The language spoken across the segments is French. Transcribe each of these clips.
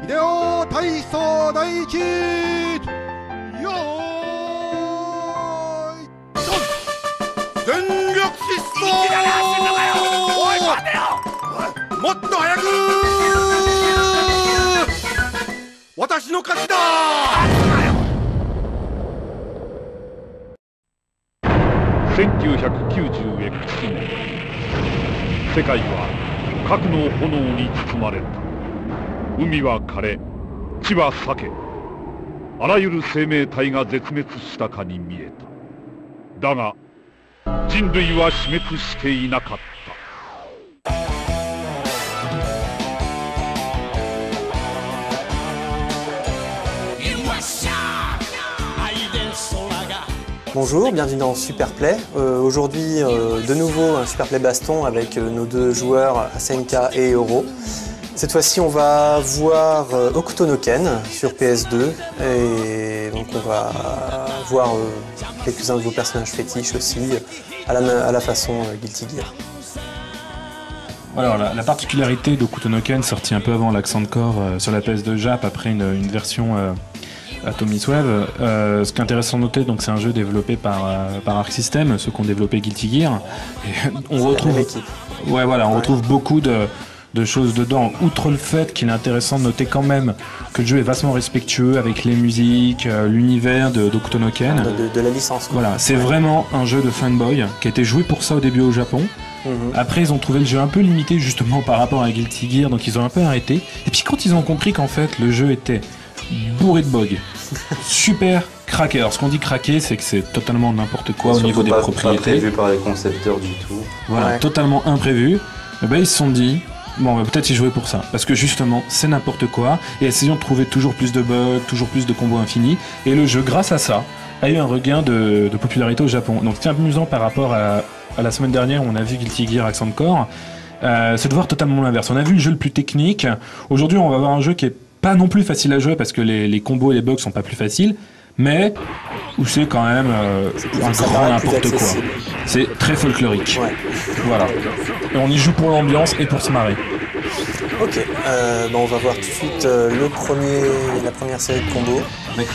ビデオ体操第一よーいドン全力疾走おい待てよもっと早く私の勝ちだ1990X年世界は核の炎に包まれた。海は枯れ、地は裂け、あらゆる生命体が絶滅したかに見えた。だが人類は死滅していなかった。Bonjour, bienvenue dans Superplay. Aujourd'hui, de nouveau un Superplay baston avec nos deux joueurs Asenka et Eoro. Cette fois-ci, on va voir Hokuto no Ken sur PS2 et donc on va voir quelques-uns de vos personnages fétiches aussi à la façon Guilty Gear. Alors la particularité d'Hokuto no Ken, sorti un peu avant l'Accent Core sur la PS2 Jap après une version Atomic Wave. Ce qui est intéressant de noter, donc c'est un jeu développé par Arc System, ceux qui ont développé Guilty Gear. Et on retrouve beaucoup de choses dedans. Outre le fait qu'il est intéressant de noter quand même que le jeu est vastement respectueux avec les musiques, l'univers d'Hokuto no Ken. De la licence. Quoi. Voilà, c'est vraiment un jeu de fanboy qui a été joué pour ça au début au Japon. Après ils ont trouvé le jeu un peu limité justement par rapport à Guilty Gear, donc ils ont un peu arrêté. Et puis quand ils ont compris qu'en fait le jeu était bourré de bugs, super craqué. Alors ce qu'on dit craqué, c'est que c'est totalement n'importe quoi au niveau des propriétés. Pas prévu par les concepteurs du tout. Voilà, ouais. Totalement imprévu. Et ben ils se sont dit, bon, on va peut-être y jouer pour ça, parce que justement c'est n'importe quoi. Et essayons de trouver toujours plus de bugs, toujours plus de combos infinis. Et le jeu, grâce à ça, a eu un regain de popularité au Japon. Donc c'est amusant par rapport à la semaine dernière où on a vu Guilty Gear Accent Core. C'est de voir totalement l'inverse. On a vu le jeu le plus technique. Aujourd'hui on va voir un jeu qui est pas non plus facile à jouer parce que les combos et les bugs sont pas plus faciles, mais où c'est quand même un grand n'importe quoi. C'est très folklorique. Ouais. Voilà. Et on y joue pour l'ambiance et pour se marrer. Ok, on va voir tout de suite la première série de combos. Avec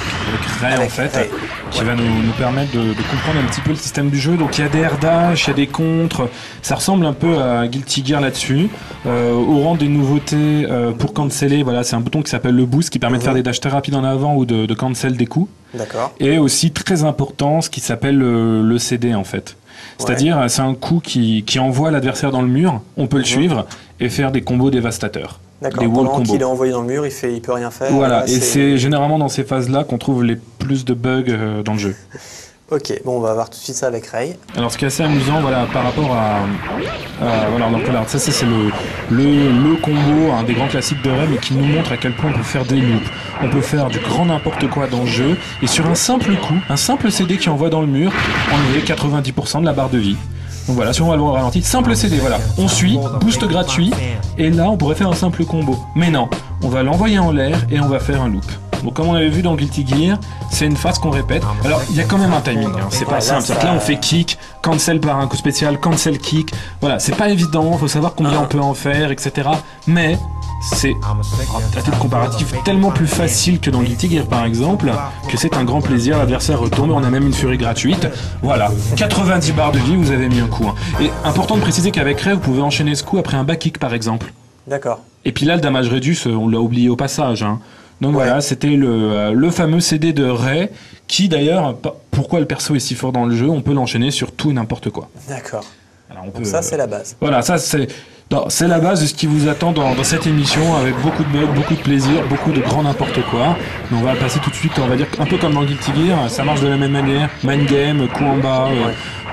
Ray en fait, qui va nous permettre de comprendre un petit peu le système du jeu. Donc il y a des air dash, il y a des contres, ça ressemble un peu à Guilty Gear là-dessus. Au rang des nouveautés pour canceller, voilà, c'est un bouton qui s'appelle le boost qui permet de faire des dashs très rapides en avant ou de cancel des coups. D'accord. Et aussi très important, ce qui s'appelle le CD en fait. C'est-à-dire, c'est un coup qui envoie l'adversaire dans le mur, on peut le suivre et faire des combos dévastateurs. D'accord, pendant qu'il est envoyé dans le mur, il peut rien faire. Voilà, et c'est généralement dans ces phases-là qu'on trouve les plus de bugs dans le jeu. Ok, bon, on va voir tout de suite ça avec Ray. Alors, ce qui est assez amusant, voilà, par rapport donc ça c'est le combo, un des grands classiques de Ray, mais qui nous montre à quel point on peut faire des loops. On peut faire du grand n'importe quoi dans le jeu, et sur un simple coup, un simple CD qui envoie dans le mur, enlever 90% de la barre de vie. Donc voilà, si on va le voir au ralenti, simple CD, voilà, on suit, boost gratuit, et là on pourrait faire un simple combo. Mais non, on va l'envoyer en l'air et on va faire un loop. Donc comme on avait vu dans Guilty Gear, c'est une phase qu'on répète. Alors il y a quand même un timing, hein. C'est pas simple. Là on fait kick, cancel par un coup spécial, cancel kick. Voilà, c'est pas évident, faut savoir combien on peut en faire, etc. Mais c'est à titre comparatif tellement plus facile que dans Guilty Gear par exemple, que c'est un grand plaisir, l'adversaire retombe, on a même une furie gratuite. Voilà, 90 barres de vie, vous avez mis un coup. Hein. Et important de préciser qu'avec Ray, vous pouvez enchaîner ce coup après un back kick par exemple. D'accord. Et puis là, le damage reduce, on l'a oublié au passage. Hein. Donc voilà, c'était le fameux CD de Ray, qui d'ailleurs, pourquoi le perso est si fort dans le jeu, on peut l'enchaîner sur tout et n'importe quoi. D'accord. Donc ça, c'est la base. Voilà, ça c'est la base de ce qui vous attend dans cette émission, avec beaucoup de bugs, beaucoup de plaisir, beaucoup de grand n'importe quoi. Mais on va passer tout de suite, on va dire un peu comme dans Guilty Gear, ça marche de la même manière, mind game, coup en bas,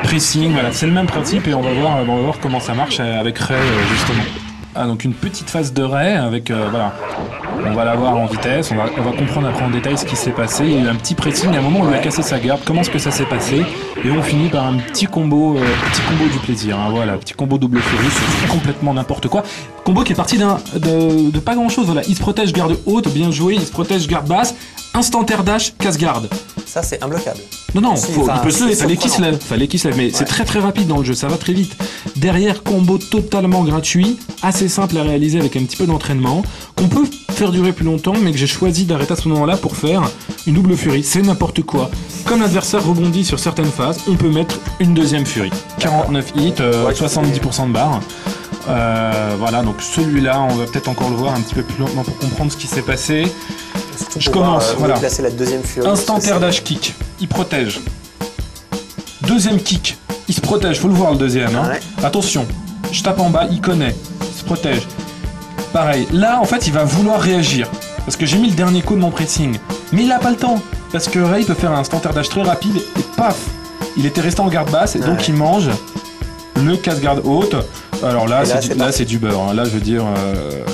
pressing, voilà, c'est le même principe et on va voir comment ça marche avec Ray justement. Ah, donc une petite phase de Ray avec voilà, on va la voir en vitesse, on va comprendre après en détail ce qui s'est passé. Il y a eu un petit pressing, à un moment on lui a cassé sa garde, comment est-ce que ça s'est passé, et on finit par un petit combo du plaisir, hein, voilà, petit combo double furie, c'est complètement n'importe quoi. Combo qui est parti de pas grand chose, voilà, il se protège garde haute, bien joué, il se protège garde basse, instant air dash, casse garde. Ça c'est imbloquable. Non, il peut se lever, fallait qu'il se lève, mais c'est très très rapide dans le jeu, ça va très vite. Derrière, combo totalement gratuit, assez simple à réaliser avec un petit peu d'entraînement, qu'on peut faire durer plus longtemps, mais que j'ai choisi d'arrêter à ce moment-là pour faire une double furie. C'est n'importe quoi. Comme l'adversaire rebondit sur certaines phases, on peut mettre une deuxième furie. 49 hits, 70% de barre. Voilà, donc celui-là, on va peut-être encore le voir un petit peu plus lentement pour comprendre ce qui s'est passé. Je commence, voilà. Placer la deuxième furie. Instant air dash kick, il protège. Deuxième kick, il se protège, faut le voir le deuxième. Hein. Ouais. Attention, je tape en bas, il connaît, il se protège. Pareil, là en fait il va vouloir réagir. Parce que j'ai mis le dernier coup de mon pressing. Mais il a pas le temps. Parce que Ray peut faire un instant air dash très rapide et paf, il était resté en garde basse et donc il mange le casse-garde haute. Alors là, c'est du beurre. Hein. Là je veux dire,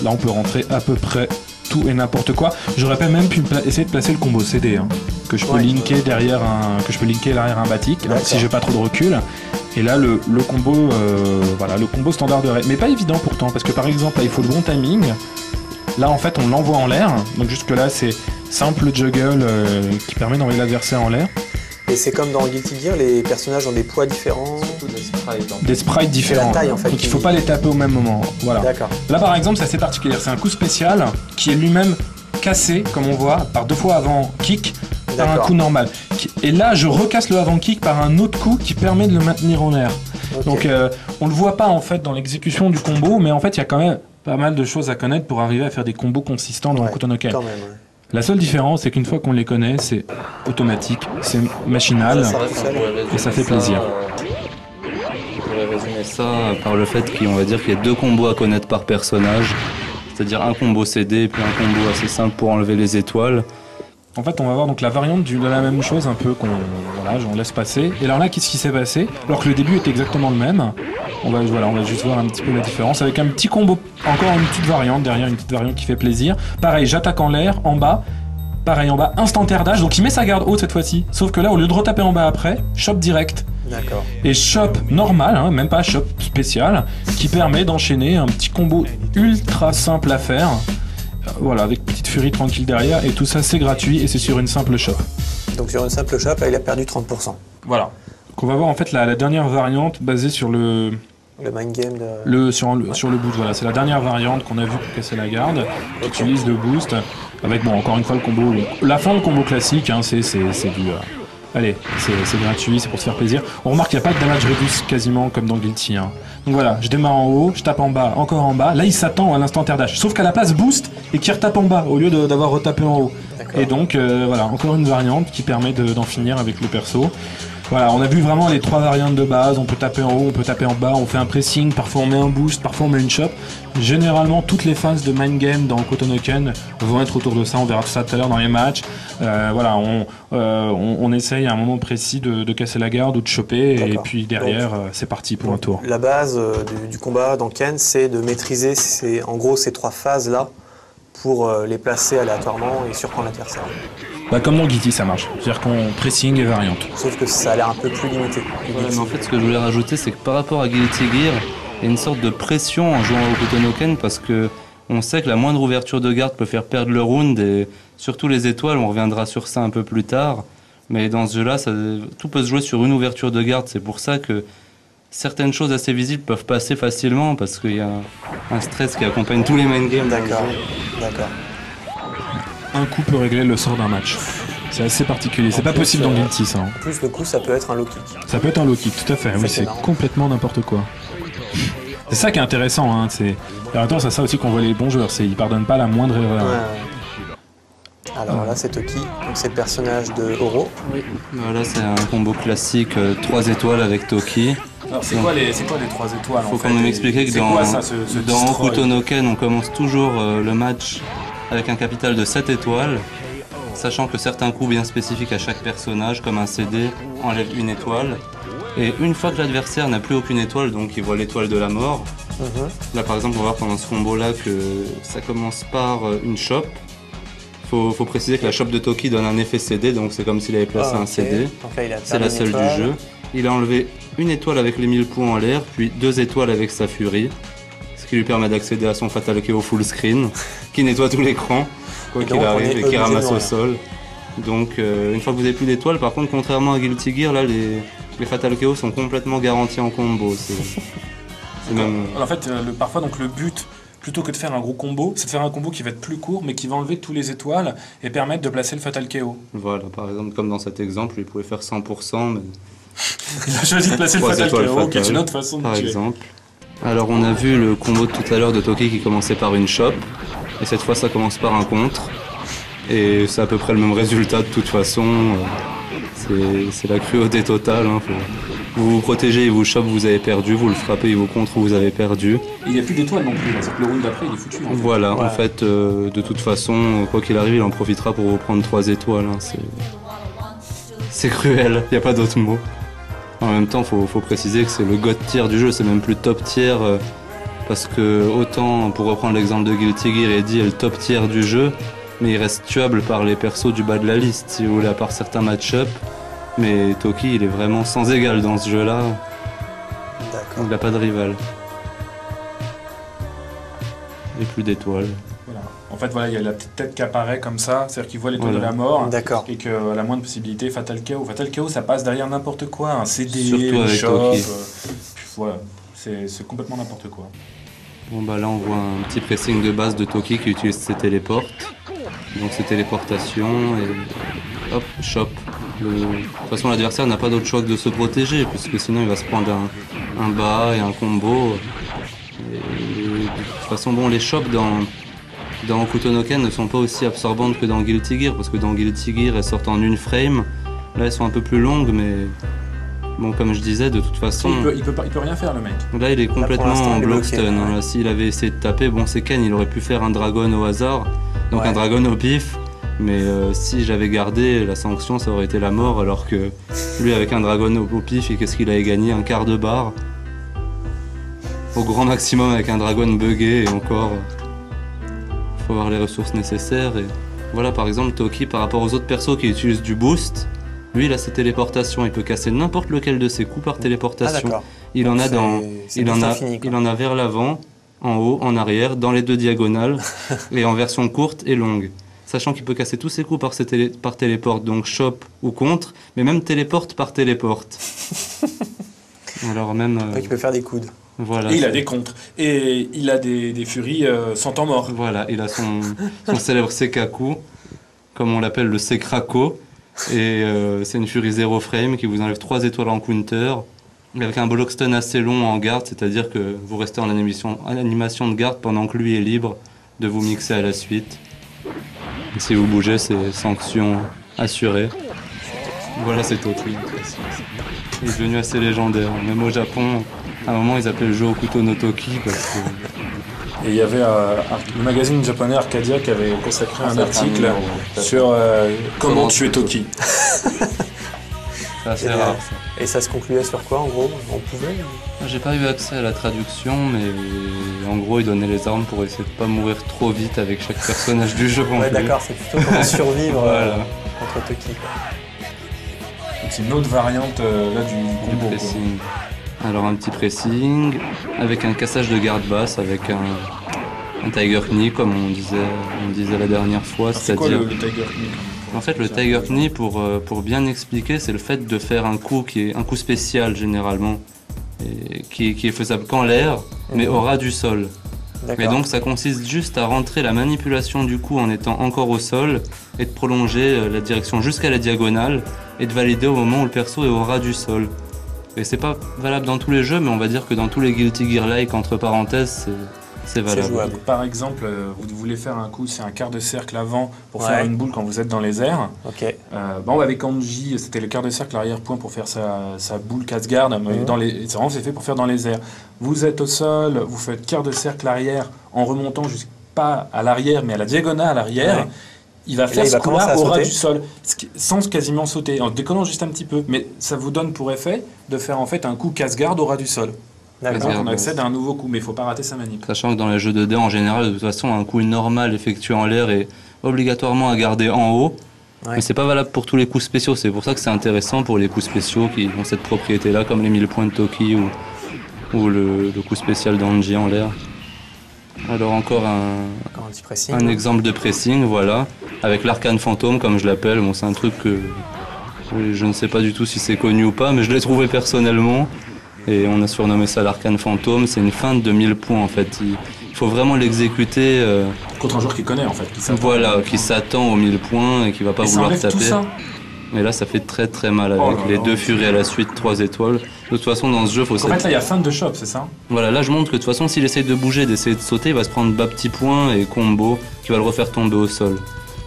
là on peut rentrer à peu près tout et n'importe quoi. J'aurais pas même pu essayer de placer le combo CD hein, que je peux linker derrière un batik hein, si j'ai pas trop de recul. Et là le combo voilà, le combo standard de Ray. Mais pas évident pourtant parce que par exemple là il faut le bon timing. Là en fait on l'envoie en l'air. Donc jusque là c'est simple juggle qui permet d'envoyer l'adversaire en l'air. Et c'est comme dans Guilty Gear, les personnages ont des poids différents. Des sprites différents. La taille, en fait, donc il faut pas les taper au même moment. Voilà. D'accord. Là par exemple c'est assez particulier. C'est un coup spécial qui est lui-même cassé, comme on voit, par 2 fois avant kick, par un coup normal. Et là je recasse le avant kick par un autre coup qui permet de le maintenir en l'air. Okay. Donc on le voit pas en fait dans l'exécution du combo, mais en fait il y a quand même pas mal de choses à connaître pour arriver à faire des combos consistants dans le Kotonoken. La seule différence, c'est qu'une fois qu'on les connaît, c'est automatique, c'est machinal, et ça fait plaisir. Je pourrais résumer ça par le fait qu'on va dire qu'il y a 2 combos à connaître par personnage, c'est-à-dire un combo CD puis un combo assez simple pour enlever les étoiles. En fait, on va voir donc la variante de la même chose, un peu qu'on j'en laisse passer. Et alors là, qu'est-ce qui s'est passé? Alors que le début était exactement le même. On va juste voir un petit peu la différence avec un petit combo, encore une petite variante derrière, une petite variante qui fait plaisir. Pareil, j'attaque en l'air, en bas. Pareil, en bas, instant air dash. Donc il met sa garde haute cette fois-ci. Sauf que là, au lieu de retaper en bas après, chop direct. D'accord. Et chop normal, hein, même pas chop spécial, qui permet d'enchaîner un petit combo ultra simple à faire. Voilà, avec petite furie tranquille derrière, et tout ça c'est gratuit et c'est sur une simple shop. Donc sur une simple shop, là, il a perdu 30%. Voilà. Donc on va voir en fait la dernière variante basée sur le mind game sur le boost. Voilà, c'est la dernière variante qu'on a vue pour casser la garde, qui utilise le boost, avec encore une fois le combo, la fin du combo classique, hein, c'est du... allez, c'est gratuit, c'est pour se faire plaisir. On remarque qu'il n'y a pas de damage reduce quasiment comme dans Guilty. Hein. Donc voilà, je démarre en haut, je tape en bas, encore en bas. Là, il s'attend à l'instant air dash. Sauf qu'à la place boost et qu'il retape en bas au lieu d'avoir retapé en haut. Et donc voilà, encore une variante qui permet d'en finir avec le perso. Voilà, on a vu vraiment les 3 variantes de base. On peut taper en haut, on peut taper en bas, on fait un pressing, parfois on met un boost, parfois on met une chop. Généralement, toutes les phases de mind game dans Kotonoken vont être autour de ça. On verra tout ça tout à l'heure dans les matchs. Voilà, on essaye à un moment précis de casser la garde ou de choper. Et puis derrière, c'est parti pour un tour. La base du combat dans Ken, c'est de maîtriser en gros ces 3 phases-là pour les placer aléatoirement et surprendre l'adversaire. Comme dans Guilty, ça marche. C'est-à-dire qu'on pressing et variante. Sauf que ça a l'air un peu plus limité. Mais en fait, ce que je voulais rajouter, c'est que par rapport à Guilty Gear, il y a une sorte de pression en jouant au Kotonoken parce que on sait que la moindre ouverture de garde peut faire perdre le round et surtout les étoiles, on reviendra sur ça un peu plus tard. Mais dans ce jeu-là, tout peut se jouer sur une ouverture de garde. C'est pour ça que certaines choses assez visibles peuvent passer facilement parce qu'il y a un stress qui accompagne tous les main games. D'accord. Un coup peut régler le sort d'un match. C'est assez particulier. C'est pas possible dans Guilty, ça. Hein. En plus, le coup, ça peut être un low kick. Ça peut être un low kick, tout à fait. Oui, c'est complètement n'importe quoi. C'est ça qui est intéressant. Hein. C'est ça aussi qu'on voit les bons joueurs. Ils pardonnent pas la moindre erreur. Ouais. Alors là, c'est Toki. Donc c'est le personnage de Oro. Oui. Voilà, c'est un combo classique 3 étoiles avec Toki. Alors c'est quoi les 3 étoiles? Il faut quand même expliquer que dans Kotonoken, on commence toujours le match avec un capital de 7 étoiles, sachant que certains coups bien spécifiques à chaque personnage, comme un CD, enlèvent 1 étoile. Et une fois que l'adversaire n'a plus aucune étoile, donc il voit l'étoile de la mort, là par exemple on va voir pendant ce combo-là que ça commence par une shop. Faut préciser que la shop de Toki donne un effet CD, donc c'est comme s'il avait placé un CD. C'est la seule du jeu. Il a enlevé 1 étoile avec les 1000 points en l'air, puis 2 étoiles avec sa furie. Ce qui lui permet d'accéder à son Fatal KO full screen, qui nettoie tout l'écran, quoi qu'il arrive, et qui ramasse au sol. Donc une fois que vous n'avez plus d'étoiles, par contre, contrairement à Guilty Gear, là, les Fatal KO sont complètement garantis en combo. C'est même... En fait, parfois, donc, le but plutôt que de faire un gros combo, c'est de faire un combo qui va être plus court, mais qui va enlever tous les étoiles et permettre de placer le Fatal KO. Voilà, par exemple, comme dans cet exemple, il pouvait faire 100%, mais... Il a choisi de placer le Fatal KO, qui est une autre façon de par tuer. exemple. Alors on a vu le combo de tout à l'heure de Toki qui commençait par une chope, et cette fois ça commence par un contre. Et c'est à peu près le même résultat de toute façon. C'est la cruauté totale. Hein. Vous vous protégez, il vous chope, vous avez perdu. Vous le frappez, il vous contre, vous avez perdu. Il n'y a plus d'étoiles non plus. C'est que le round d'après, il est foutu. En fait. Voilà, Ouais. en fait, de toute façon, quoi qu'il arrive, il en profitera pour vous prendre 3 étoiles. Hein. C'est cruel, il n'y a pas d'autre mot. En même temps, faut préciser que c'est le god tier du jeu, c'est même plus top tier. Parce que autant, pour reprendre l'exemple de Guilty Gear, Eddie est le top tier du jeu, mais il reste tuable par les persos du bas de la liste, si vous voulez, à part certains match-up. Mais Toki, il est vraiment sans égal dans ce jeu-là. D'accord. Il n'a pas de rival. Et plus d'étoiles. Voilà. En fait, voilà, il y a la petite tête qui apparaît comme ça, c'est-à-dire qu'il voit l'étoile Voilà. de la mort. D'accord. Et qu'à la moindre possibilité, Fatal KO. Fatal KO, ça passe derrière n'importe quoi, un CD, Surtout une avec shop. Toki. Voilà, c'est complètement n'importe quoi. Bon bah là on voit un petit pressing de base de Toki qui utilise ses téléportes. Donc ses téléportations et hop, chop. De toute façon l'adversaire n'a pas d'autre choix que de se protéger puisque sinon il va se prendre un bas et un combo. Et de toute façon bon les chops dans Hokuto no Ken ne sont pas aussi absorbantes que dans Guilty Gear parce que dans Guilty Gear elles sortent en une frame. Là elles sont un peu plus longues mais bon comme je disais de toute façon... Il peut rien faire le mec. Là, il est complètement l'instant, en il est block bloqué, stun. ouais. Hein. Là, s'il avait essayé de taper, bon, c'est Ken, il aurait pu faire un dragon au hasard, donc Ouais. un dragon au pif. Mais si j'avais gardé la sanction, ça aurait été la mort. Alors que lui, avec un dragon au pif, et qu'est-ce qu'il avait gagné? Un quart de barre. Au grand maximum avec un dragon buggé et encore. Faut avoir les ressources nécessaires. Et voilà, par exemple, Toki, par rapport aux autres persos qui utilisent du boost. Lui, il a ses téléportations, il peut casser n'importe lequel de ses coups par Ah téléportation. d'accord. Il en a C'est boost infini, quoi. il en a vers l'avant, en haut, en arrière, dans les deux diagonales, et en version courte et longue. Sachant qu'il peut casser tous ses coups par téléporte, donc chop ou contre, mais même téléporte par téléporte. Alors même... Donc il peut faire des coudes. voilà. Et il a des contres. Et il a des furies sans temps mort. Voilà, il a son célèbre Sekaku, comme on l'appelle le Sekrako. Et c'est une furie 0 frame qui vous enlève 3 étoiles en counter, avec un block stun assez long en garde, c'est-à-dire que vous restez en animation de garde pendant que lui est libre de vous mixer à la suite. Et si vous bougez, c'est sanction assurée. Voilà, c'est Toki. Il est devenu assez légendaire. Même au Japon, à un moment, ils appelaient le jeu Hokuto no Toki parce que... Et il y avait le magazine japonais Arcadia qui avait consacré un article sur comment tuer Toki. C'est assez rare, ça. Et ça se concluait sur quoi en gros? On pouvait J'ai pas eu accès à la traduction, mais en gros, ils donnaient les armes pour essayer de pas mourir trop vite avec chaque personnage du jeu. Ouais d'accord, c'est plutôt comment survivre Voilà. contre Toki. quoi. Donc c'est une autre variante là du Du combo. quoi. pressing. Alors un petit pressing, avec un cassage de garde basse, avec un Tiger Knee, comme on disait la dernière fois. Alors, c'est quoi C'est-à-dire, le Tiger Knee en fait, le Tiger Knee, pour bien expliquer, c'est le fait de faire un coup qui est un coup spécial généralement, et qui est faisable qu'en l'air, mais au ras du sol. Et D'accord. donc ça consiste juste à rentrer la manipulation du coup en étant encore au sol et de prolonger la direction jusqu'à la diagonale et de valider au moment où le perso est au ras du sol. Et c'est pas valable dans tous les jeux, mais on va dire que dans tous les Guilty Gear-like, entre parenthèses, c'est valable. jouable. Donc, par exemple, vous voulez faire un coup, c'est un quart de cercle avant pour Ouais. faire une boule quand vous êtes dans les airs. Ok. Bon, avec Anji, c'était le quart de cercle arrière-point pour faire sa boule casse-garde. Mais c'est vraiment c'est fait pour faire dans les airs. Vous êtes au sol, vous faites quart de cercle arrière en remontant pas à l'arrière, mais à la diagonale à l'arrière. Ouais. Il va Et faire là, il ce va commencer coup-là à au ras sauter. du sol, sans quasiment sauter, en déconnant juste un petit peu. Mais ça vous donne pour effet de faire en fait un coup casse-garde au ras du sol. Et D'accord. donc Casse-garde, on accède à un nouveau coup, mais il ne faut pas rater sa manip. Sachant que dans les jeux de dés en général, de toute façon, un coup normal effectué en l'air est obligatoirement à garder en haut. Ouais. Mais c'est pas valable pour tous les coups spéciaux. C'est pour ça que c'est intéressant pour les coups spéciaux qui ont cette propriété-là, comme les 1000 points de Toki ou le coup spécial d'Anji en l'air. Alors encore Encore un petit pressing. un exemple de pressing, voilà, avec l'arcane fantôme comme je l'appelle. Bon, c'est un truc que je ne sais pas du tout si c'est connu ou pas, mais je l'ai trouvé personnellement et on a surnommé ça l'arcane fantôme. C'est une feinte de 1000 points en fait. il faut vraiment l'exécuter. Contre un joueur qui connaît en fait, qui s'attend. Voilà, qui s'attend aux 1000 points et qui va pas Et ça vouloir enlève taper. tout ça. Mais là, ça fait très très mal avec Oh là les là. 2 furies à la suite, 3 étoiles. De toute façon, dans ce jeu, faut En fait, là, il y a fin de shop, c'est ça? Voilà, là je montre que de toute façon, s'il essaye de bouger, d'essayer de sauter, il va se prendre bas petit point et combo qui va le refaire tomber au sol.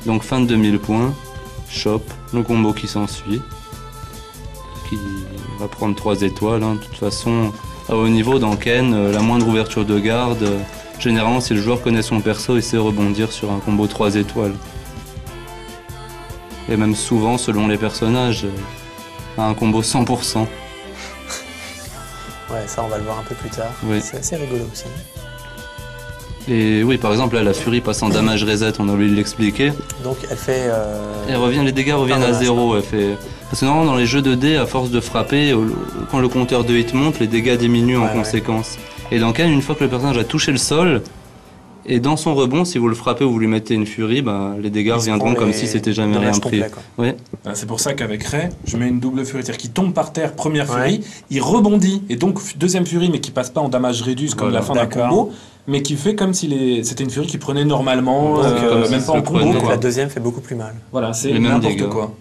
Donc fin de 2000 points, shop, le combo qui s'ensuit, qui va prendre 3 étoiles. Hein. De toute façon, à haut niveau dans Ken, la moindre ouverture de garde, généralement si le joueur connaît son perso, il sait rebondir sur un combo 3 étoiles. Et même souvent, selon les personnages, un combo 100%. Ouais, ça on va le voir un peu plus tard. Oui. C'est assez rigolo aussi. Et oui, par exemple, là, la furie passe en damage reset, on a oublié de l'expliquer. Donc elle fait... Et les dégâts reviennent à voilà, 0. Parce que normalement, dans les jeux de dés, à force de frapper, quand le compteur de hit monte, les dégâts diminuent en Ouais, conséquence. Et dans Ken, une fois que le personnage a touché le sol, et dans son rebond, si vous le frappez ou vous lui mettez une furie, bah, les dégâts il se reviendront prend comme les si c'était jamais dommages rien pris. complets, quoi. Ouais. C'est pour ça qu'avec Ray, je mets une double furie. C'est-à-dire qu'il tombe par terre, première Ouais. furie, il rebondit, et donc deuxième furie, mais qui passe pas en damage réduit comme Voilà. la fin d'un D'accord. combo, mais qui fait comme si c'était une furie qui prenait normalement, Donc, même pas en le combo. prenait. Donc Quoi. la deuxième fait beaucoup plus mal. Voilà, c'est Les mêmes n'importe dégâts. quoi.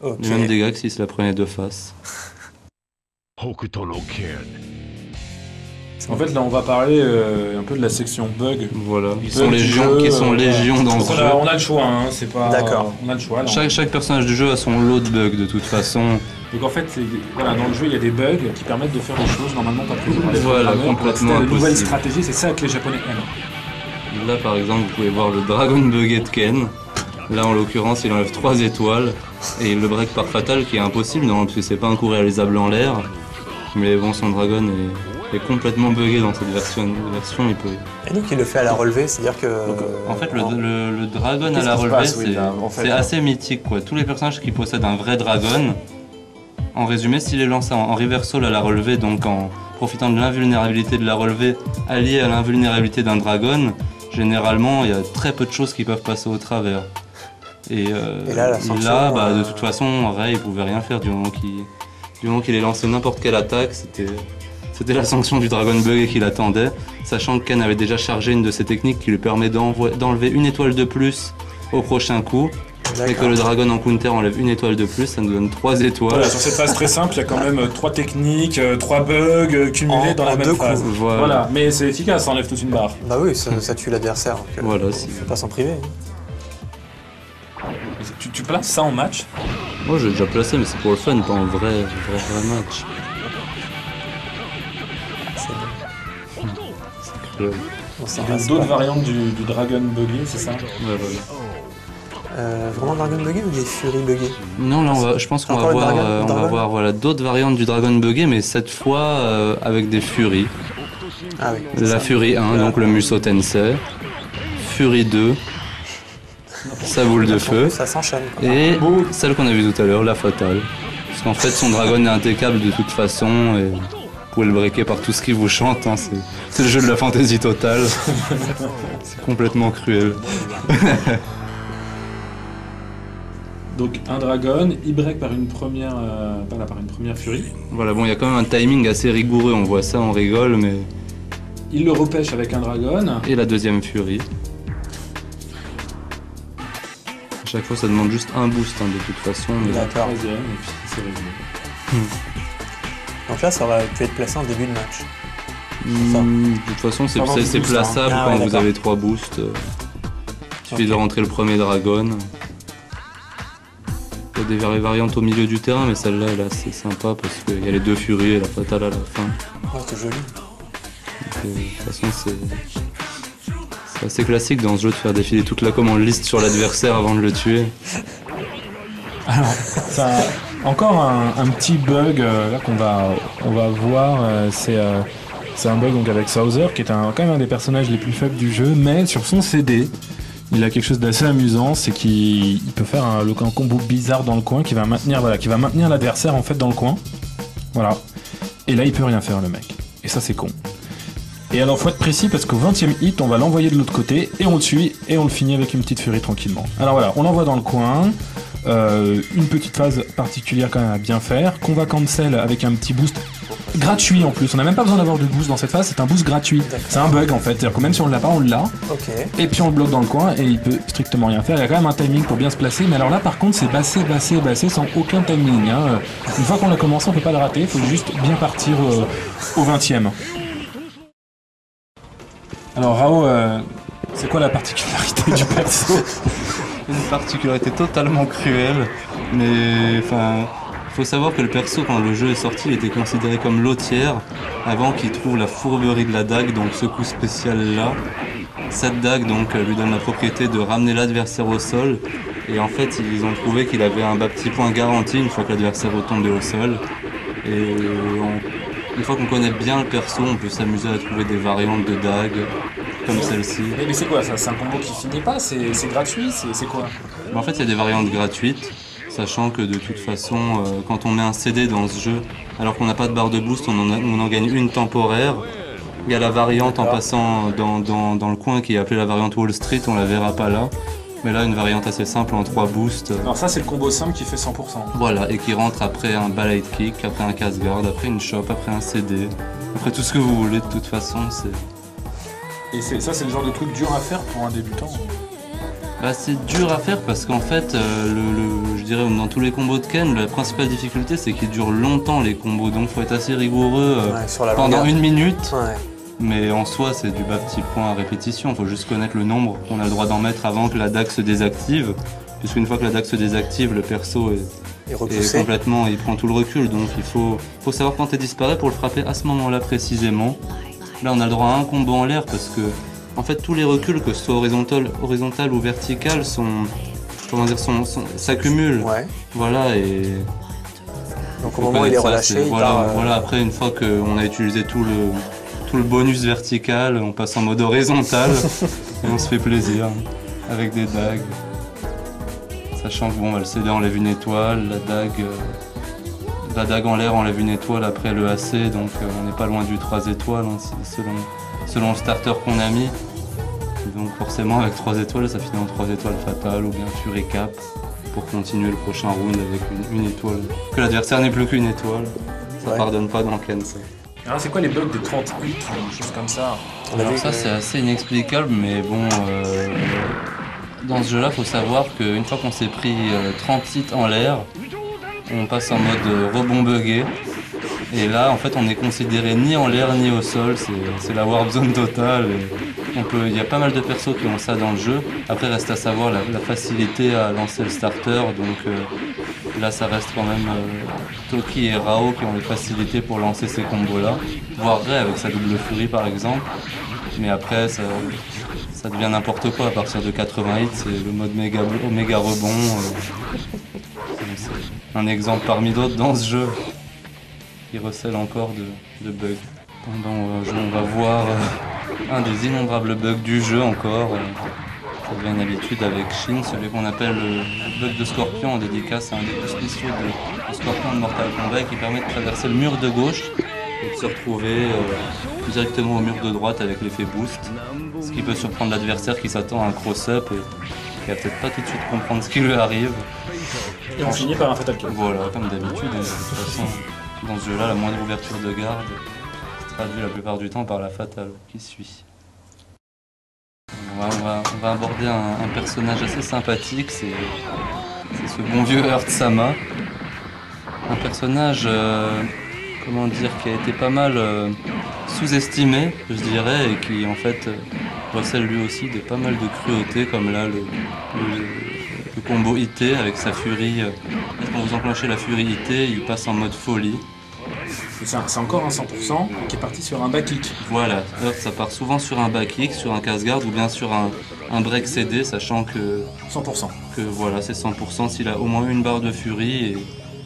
Ok. Les mêmes dégâts que si se la prenait de face. En fait, là, on va parler un peu de la section bug. Voilà. Ils Bug sont du légion, jeu, qui sont voilà. légion dans ce jeu. On a le choix, hein, c'est pas. D'accord. On a le choix. Là, Chaque personnage du jeu a son lot de bugs de toute façon. Donc en fait, voilà, dans le jeu, il y a des bugs qui permettent de faire des choses normalement pas prévues par les Voilà, programmeurs pour complètement tester de nouvelles impossible. stratégies. C'est ça que les Japonais aiment. Là par exemple, vous pouvez voir le Dragon Bugget de Ken. Là en l'occurrence, il enlève 3 étoiles. Et il le break par fatal qui est impossible, non, parce que c'est pas un coup réalisable en l'air. Mais bon, son dragon est complètement buggé dans cette version. Il peut... Et donc il le fait à la relevée, c'est-à-dire que... Donc, en fait, le dragon à Qu'est-ce la qui se relevée, passe, oui, là, en fait, c'est assez mythique, quoi. Tous les personnages qui possèdent un vrai dragon, en résumé, s'il est lancé en reversal à la relevée, donc en profitant de l'invulnérabilité de la relevée alliée à l'invulnérabilité d'un dragon, généralement, il y a très peu de choses qui peuvent passer au travers. Et là, la sanction, bah, de toute façon, Ray, il pouvait rien faire du moment qu'il ait lancé n'importe quelle attaque. C'était la sanction du Dragon Bug qu'il attendait, sachant que Ken avait déjà chargé une de ses techniques qui lui permet d'enlever une étoile de plus au prochain coup. Et que le dragon en counter enlève une étoile de plus, ça nous donne 3 étoiles. Voilà, sur cette phase très simple, il y a quand même 3 techniques, 3 bugs cumulés dans la en même deux phase. coups. Voilà. Mais c'est efficace, ça enlève toute une barre. Bah oui, ça tue l'adversaire. Donc, Voilà, si. faut pas s'en priver. Tu places ça en match? Moi j'ai déjà placé, mais c'est pour le fun, pas en vrai match. Bon, ça Il y a reste d'autres pas. variantes du Dragon Buggy, c'est ça? Ouais, voilà. Vraiment Dragon Buggy ou des Fury Buggy? Non, là, je pense qu'on va Encore une voir, on va dragon voir voilà, d'autres variantes du Dragon Buggy, mais cette fois avec des Furies. Ah oui. c'est La ça. Fury 1, donc le Musou Tensei. Fury 2, sa boule de feu. Ça s'enchaîne. Et celle qu'on a vue tout à l'heure, la Fatale. Parce qu'en fait, son dragon est impeccable de toute façon. Et vous pouvez le breaker par tout ce qui vous chante. Hein, c'est le jeu de la fantaisie totale. C'est complètement cruel. Donc un dragon, il break par une première, par une première furie. Voilà, bon, il y a quand même un timing assez rigoureux. On voit ça, on rigole, mais... Il le repêche avec un dragon. Et la deuxième furie. À chaque fois, ça demande juste un boost, hein, de toute façon. Mais... La D'accord. troisième, et puis c'est résumé. Donc là, ça aurait pu être placé en début de match. De toute façon, c'est Faut avoir du boost, plaçable hein. Ah quand ouais, vous d'accord. avez 3 boosts. Il suffit de Ok. rentrer le premier dragon. Il y a des variantes au milieu du terrain, mais celle-là, elle est assez sympa parce qu'il y a les 2 furies et la fatale à la fin. Oh, c'est joli. Donc, de toute façon, c'est assez classique dans ce jeu de faire défiler toute la commande liste sur l'adversaire avant de le tuer. Alors, ça, encore un petit bug là on va voir, c'est un bug donc avec Souther qui est quand même un des personnages les plus faibles du jeu, mais sur son CD, il a quelque chose d'assez amusant, c'est qu'il peut faire un combo bizarre dans le coin qui va maintenir l'adversaire en fait dans le coin. Voilà. Et là il peut rien faire le mec. Et ça c'est con. Et alors faut être précis parce qu'au 20e hit, on va l'envoyer de l'autre côté et on le suit et on le finit avec une petite furie tranquillement. Alors voilà, on l'envoie dans le coin. Une petite phase particulière quand même à bien faire, qu'on va cancel avec un petit boost gratuit en plus. On n'a même pas besoin d'avoir de boost dans cette phase, c'est un boost gratuit. C'est un bug en fait, c'est-à-dire que même si on ne l'a pas, on l'a. Ok. Et puis on le bloque dans le coin et il peut strictement rien faire. Il y a quand même un timing pour bien se placer, mais alors là par contre c'est bassé sans aucun timing. Hein. Une fois qu'on a commencé, on peut pas le rater, il faut juste bien partir au 20e. Alors Rao, c'est quoi la particularité du perso? Une particularité totalement cruelle, mais enfin, faut savoir que le perso, quand le jeu est sorti, il était considéré comme lotière avant qu'il trouve la fourberie de la dague, donc ce coup spécial là. Cette dague donc lui donne la propriété de ramener l'adversaire au sol, et en fait ils ont trouvé qu'il avait un bas petit point garanti une fois que l'adversaire retombait au sol. Et une fois qu'on connaît bien le perso, on peut s'amuser à trouver des variantes de dagues comme celle-ci. Mais c'est quoi ça? C'est un combo qui finit pas? C'est gratuit? C'est quoi? En fait, il y a des variantes gratuites, sachant que de toute façon, quand on met un CD dans ce jeu, alors qu'on n'a pas de barre de boost, on en gagne une temporaire. Il y a la variante en passant dans le coin qui est appelée la variante Wall Street, on la verra pas là. Mais là, une variante assez simple en 3 boosts. Alors ça, c'est le combo simple qui fait 100%. Voilà, et qui rentre après un balade kick, après un casse-garde, après une chop, après un CD, après tout ce que vous voulez de toute façon. Et ça, c'est le genre de truc dur à faire pour un débutant? Bah, c'est dur à faire parce qu'en fait, je dirais dans tous les combos de Ken, la principale difficulté c'est qu'ils durent longtemps les combos, donc faut être assez rigoureux pendant une minute. Ouais. Mais en soi, c'est du bas petit point à répétition, il faut juste connaître le nombre qu'on a le droit d'en mettre avant que la dague se désactive. Puisqu'une fois que la dague se désactive, le perso est complètement, il prend tout le recul, donc il faut savoir quand il disparaît pour le frapper à ce moment-là précisément. Là, on a le droit à un combo en l'air parce que, en fait, tous les reculs, que ce soit horizontal ou vertical, s'accumulent. Ouais. Voilà, et donc au moment où il est relâché, voilà, après, une fois qu'on a utilisé tout le bonus vertical, on passe en mode horizontal et on se fait plaisir avec des dagues. Sachant que bon, le CD enlève une étoile, la dague en l'air enlève une étoile après le AC, donc on n'est pas loin du 3 étoiles hein, selon le starter qu'on a mis. Donc forcément avec 3 étoiles, ça finit en 3 étoiles fatales ou bien Fury Cap pour continuer le prochain round avec une étoile. Que l'adversaire n'ait plus qu'une étoile, ça pardonne pas dans Ken ça. Alors c'est quoi les bugs des 30 hits ou des choses comme ça? Alors ça c'est assez inexplicable, mais bon, dans ce jeu-là, faut savoir qu'une fois qu'on s'est pris 30 hits en l'air, on passe en mode rebond buggé. Et là, en fait, on est considéré ni en l'air ni au sol. C'est la warp zone totale. Il y a pas mal de persos qui ont ça dans le jeu. Après, reste à savoir la facilité à lancer le starter. Donc là, ça reste quand même Toki et Rao qui ont les facilités pour lancer ces combos-là. Voire Ray avec sa double furie, par exemple. Mais après, ça devient n'importe quoi. À partir de 80 hits, c'est le mode méga rebond. C'est un exemple parmi d'autres dans ce jeu qui recèle encore de bugs. Pendant le jeu, on va voir un des innombrables bugs du jeu encore. Ça devient une habitude avec Shin, celui qu'on appelle le bug de Scorpion en dédicace à un des plus spéciaux de Scorpion de Mortal Kombat qui permet de traverser le mur de gauche et de se retrouver directement au mur de droite avec l'effet boost. Ce qui peut surprendre l'adversaire qui s'attend à un cross-up et qui va peut-être pas tout de suite comprendre ce qui lui arrive. Et on finit par un fatal kill. Voilà, comme d'habitude. De toute façon, dans ce jeu-là, la moindre ouverture de garde se traduit la plupart du temps par la fatale qui suit. On va aborder un personnage assez sympathique, c'est ce bon vieux Earth-sama. Un personnage, comment dire, qui a été pas mal sous-estimé, je dirais, et qui en fait recèle lui aussi pas mal de cruauté, comme là le combo IT avec sa furie. Quand vous enclenchez la furie IT, il passe en mode folie. C'est encore un 100% qui est parti sur un back kick. Voilà, ça part souvent sur un back kick, sur un casse-garde ou bien sur un break CD, sachant que 100%. Que voilà, c'est 100% s'il a au moins une barre de furie. Et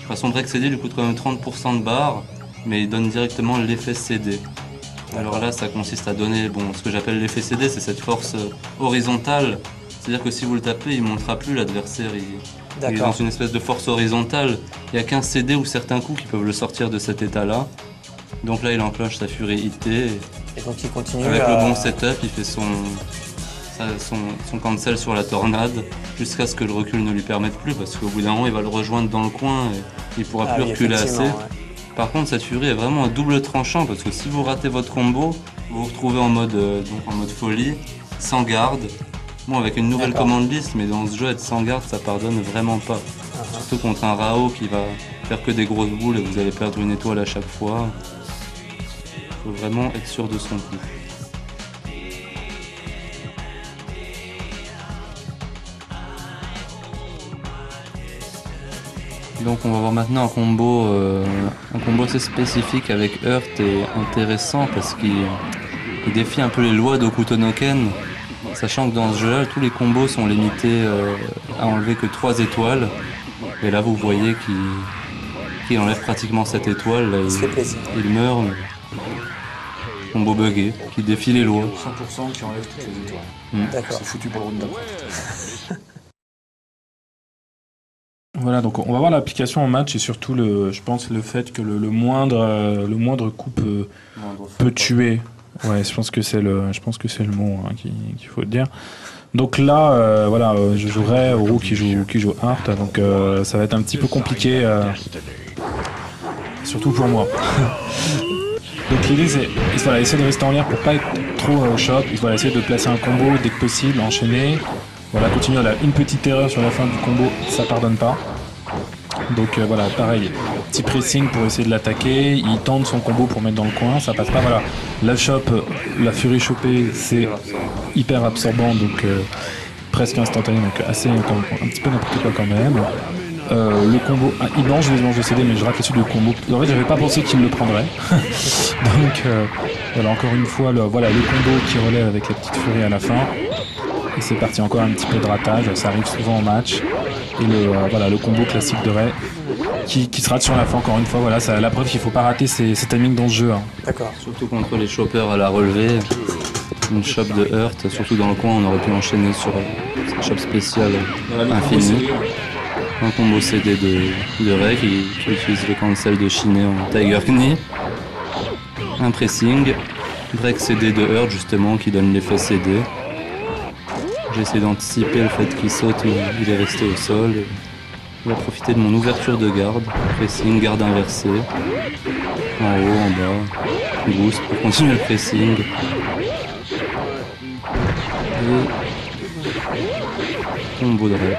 enfin, son break CD lui coûte quand même 30% de barre, mais il donne directement l'effet CD. Alors là, ça consiste à donner, ce que j'appelle l'effet CD, c'est cette force horizontale. C'est-à-dire que si vous le tapez, il ne montera plus l'adversaire. Il est dans une espèce de force horizontale. Il n'y a qu'un CD ou certains coups qui peuvent le sortir de cet état-là. Donc là, il enclenche sa furie IT. Et donc il continue avec le bon setup, il fait son cancel sur la tornade jusqu'à ce que le recul ne lui permette plus. Parce qu'au bout d'un moment, il va le rejoindre dans le coin et il ne pourra plus reculer assez. Ouais. Par contre, cette furie est vraiment un double tranchant parce que si vous ratez votre combo, vous vous retrouvez en mode folie, sans garde. Bon, avec une nouvelle commande liste, mais dans ce jeu, être sans garde, ça pardonne vraiment pas. Surtout contre un Rao qui va faire que des grosses boules et vous allez perdre une étoile à chaque fois. Faut vraiment être sûr de son coup. Donc on va voir maintenant un combo assez spécifique avec Heurt et intéressant parce qu'il défie un peu les lois d'Hokuto no Ken, sachant que dans ce jeu-là, tous les combos sont limités à enlever que 3 étoiles. Et là vous voyez qu'il enlève pratiquement 7 étoiles, là, il meurt. Combo buggé, qui défie les lois. 100% qui enlève toutes les étoiles. D'accord. C'est foutu pour le round d'après. Voilà, donc on va voir l'application en match et surtout je pense le fait que le moindre coup peut tuer. Ouais, je pense que c'est le mot hein, qu'il faut dire. Donc là, voilà, je jouerai Oro qui joue Heurt, donc ça va être un petit peu compliqué, surtout pour moi. Donc l'idée c'est voilà, essayer de rester en l'air pour pas être trop choc, voilà, essayer de placer un combo dès que possible, enchaîner. Voilà, continuer à une petite erreur sur la fin du combo, ça pardonne pas. Donc voilà, pareil, petit pressing pour essayer de l'attaquer, il tente son combo pour mettre dans le coin, ça passe pas, voilà. La furie chopée, c'est hyper absorbant, donc presque instantané, donc assez, un petit peu n'importe quoi quand même. Le combo, il mange le CD, mais je rate là-dessus le combo. En fait, j'avais pas pensé qu'il le prendrait. Donc voilà, encore une fois, le combo qui relève avec la petite furie à la fin. Et c'est parti, encore un petit peu de ratage, ça arrive souvent en match. Et le combo classique de Ray qui se rate sur la fin, encore une fois. Voilà, c'est la preuve qu'il faut pas rater ses timings dans ce jeu. Hein. D'accord. Surtout contre les choppers à la relevée. Une chop de Heurt, surtout dans le coin, on aurait pu enchaîner sur cette chop spéciale infinie. Un combo CD de Ray qui utilise le cancel de Shiné en Tiger Knee. Un pressing. Break CD de Heurt justement qui donne l'effet CD. J'ai essayé d'anticiper le fait qu'il saute mais il est resté au sol. Il va profiter de mon ouverture de garde. Pressing, garde inversée. En haut, en bas. Boost pour continuer le pressing. Et combo de Ray.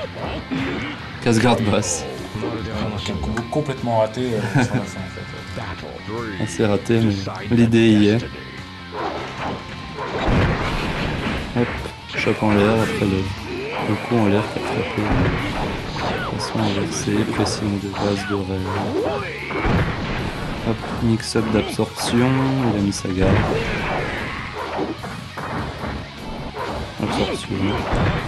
Casse-garde basse. Un combo complètement raté sur la fin en fait. Assez raté, mais l'idée y est. Hop, choc en l'air après le coup en l'air qui a frappé. Façon inversée, pressing de base de Ray. Hop, mix-up d'absorption, il a mis sa garde. Absorption.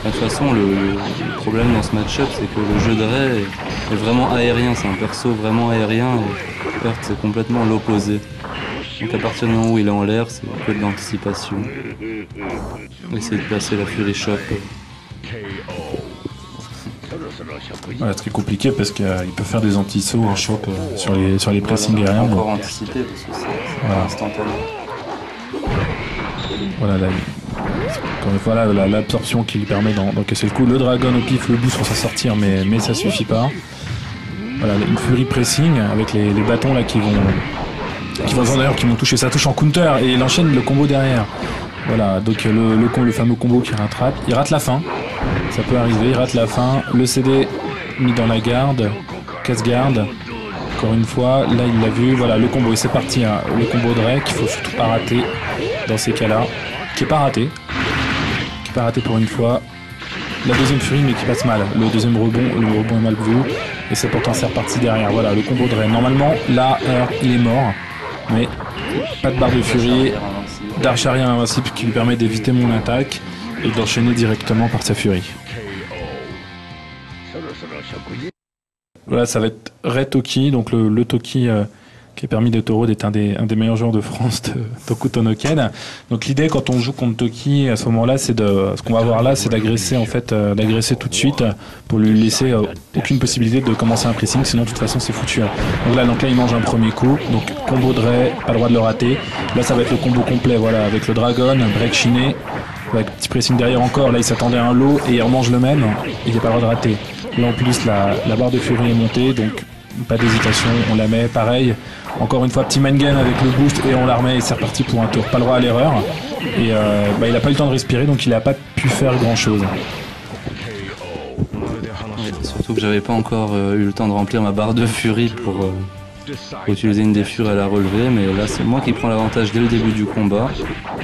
De toute façon, le problème dans ce match-up, c'est que le jeu de Ray est vraiment aérien, c'est un perso vraiment aérien et Heurt c'est complètement l'opposé. Donc à partir du moment où il est en l'air, c'est que de l'anticipation. Essayer de placer la Fury Chop. Voilà, très compliqué parce qu'il peut faire des anti-sauts en chop sur les pressings aériens. Encore anticiper parce que c'est instantané. Voilà, l'absorption qui lui permet d'encaisser le coup. Le dragon au pif, le boost pour s'en sortir, mais ça suffit pas. Voilà, une furie pressing avec les bâtons là qui vont toucher. Ça touche en counter et il enchaîne le combo derrière. Voilà, donc le fameux combo qui rattrape. Il rate la fin. Ça peut arriver, il rate la fin. Le CD mis dans la garde. Casse-garde. Encore une fois, là il l'a vu. Voilà, le combo et c'est parti. Hein. Le combo de Ray qu'il faut surtout pas rater dans ces cas-là. Qui est pas raté pour une fois. La deuxième furie mais qui passe mal. Le deuxième rebond est mal vu et c'est pourtant c'est reparti derrière. Voilà le combo de Ray. Normalement là il est mort mais pas de barre de furie, d'arche arrière invincible qui lui permet d'éviter mon attaque et d'enchaîner directement par sa furie. Voilà, ça va être Ray Toki, donc le Toki qui a permis de Toro d'être un des meilleurs joueurs de France d'Hokuto no Ken. Donc l'idée quand on joue contre Toki à ce moment-là, ce qu'on va voir là, c'est d'agresser tout de suite pour lui laisser aucune possibilité de commencer un pressing, sinon de toute façon c'est foutu. Donc là il mange un premier coup, donc combo de Ray, pas le droit de le rater. Là ça va être le combo complet, voilà, avec le dragon, break Shiné, avec petit pressing derrière encore. Là il s'attendait à un low et il remange le même, et il n'y a pas le droit de rater. Là en plus la barre de furie est montée, donc pas d'hésitation, on la met. Pareil, encore une fois, petit mind game avec le boost et on la remet et c'est reparti pour un tour. Pas le droit à l'erreur. Et il n'a pas eu le temps de respirer, donc il n'a pas pu faire grand-chose. Surtout que j'avais pas encore eu le temps de remplir ma barre de furie pour utiliser une des fures à la relever, mais là c'est moi qui prends l'avantage dès le début du combat,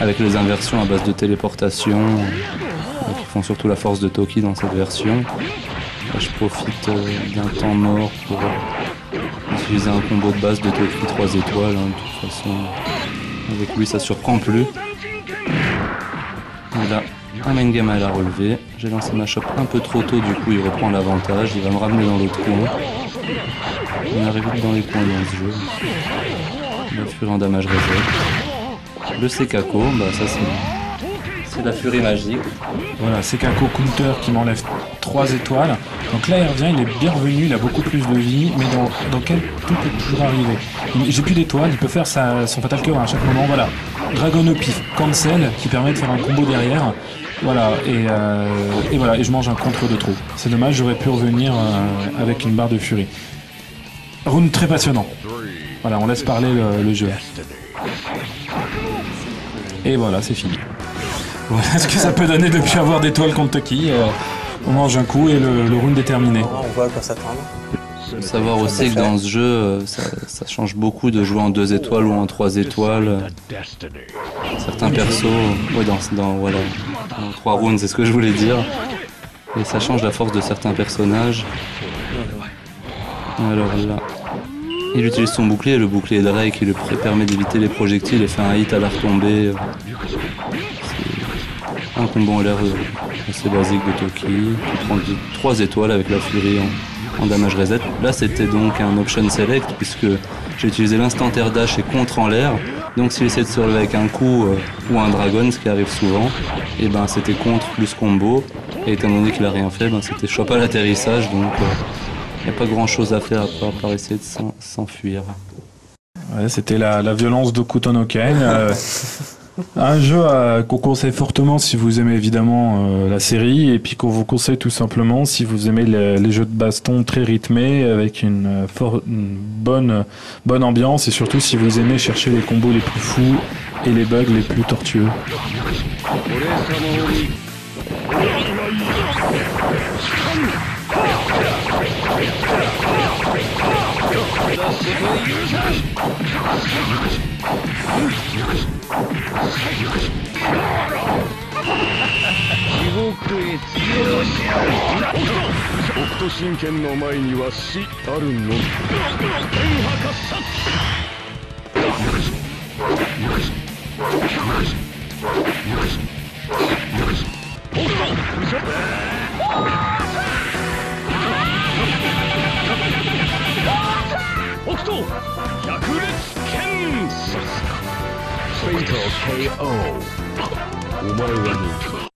avec les inversions à base de téléportation, qui font surtout la force de Toki dans cette version. Là, je profite d'un temps mort pour utiliser un combo de base de Toki 3 étoiles, hein. De toute façon, avec lui ça surprend plus. Voilà. Un main game à la relever. J'ai lancé ma chope un peu trop tôt, du coup il reprend l'avantage, il va me ramener dans l'autre coin. On arrive vite dans les coins dans ce jeu. La furie en damage reset. Le Sekako, bah ça c'est la furie magique. Voilà, Sekako counter qui m'enlève 3 étoiles. Donc là il revient, il est bien revenu, il a beaucoup plus de vie, mais dans quel tout peut toujours arriver. J'ai plus d'étoiles, il peut faire son fatal cœur à chaque moment. Voilà, Dragon Pif, cancel qui permet de faire un combo derrière. Voilà, et voilà, et je mange un contre de trop. C'est dommage, j'aurais pu revenir avec une barre de furie. Round très passionnant. Voilà, on laisse parler le jeu. Et voilà, c'est fini. Voilà ce que ça peut donner depuis avoir d'étoiles contre Toki. On mange un coup et le round est terminé. On voit à quoi s'attendre. Faut savoir aussi que dans ce jeu, ça change beaucoup de jouer en 2 étoiles ou en 3 étoiles. Certains persos, ouais, dans 3 rounds, c'est ce que je voulais dire. Et ça change la force de certains personnages. Alors là, il utilise son bouclier, le bouclier Drake qui lui permet d'éviter les projectiles et fait un hit à la retombée. C'est un combo en l'air assez basique de Toki, qui prend 3 étoiles avec la furie en damage reset. Là c'était donc un option select puisque j'ai utilisé l'instant air dash et contre en l'air. Donc s'il essaie de se relever avec un coup ou un dragon, ce qui arrive souvent, et ben c'était contre plus combo. Et étant donné qu'il a rien fait, ben c'était chope à l'atterrissage, donc il n'y a pas grand chose à faire à part essayer de s'enfuir. Ouais, c'était la violence d'Hokuto no Ken. Un jeu qu'on conseille fortement si vous aimez évidemment la série, et puis qu'on vous conseille tout simplement si vous aimez les jeux de baston très rythmés avec une bonne ambiance, et surtout si vous aimez chercher les combos les plus fous et les bugs les plus tortueux. Fatal KO. お前はもう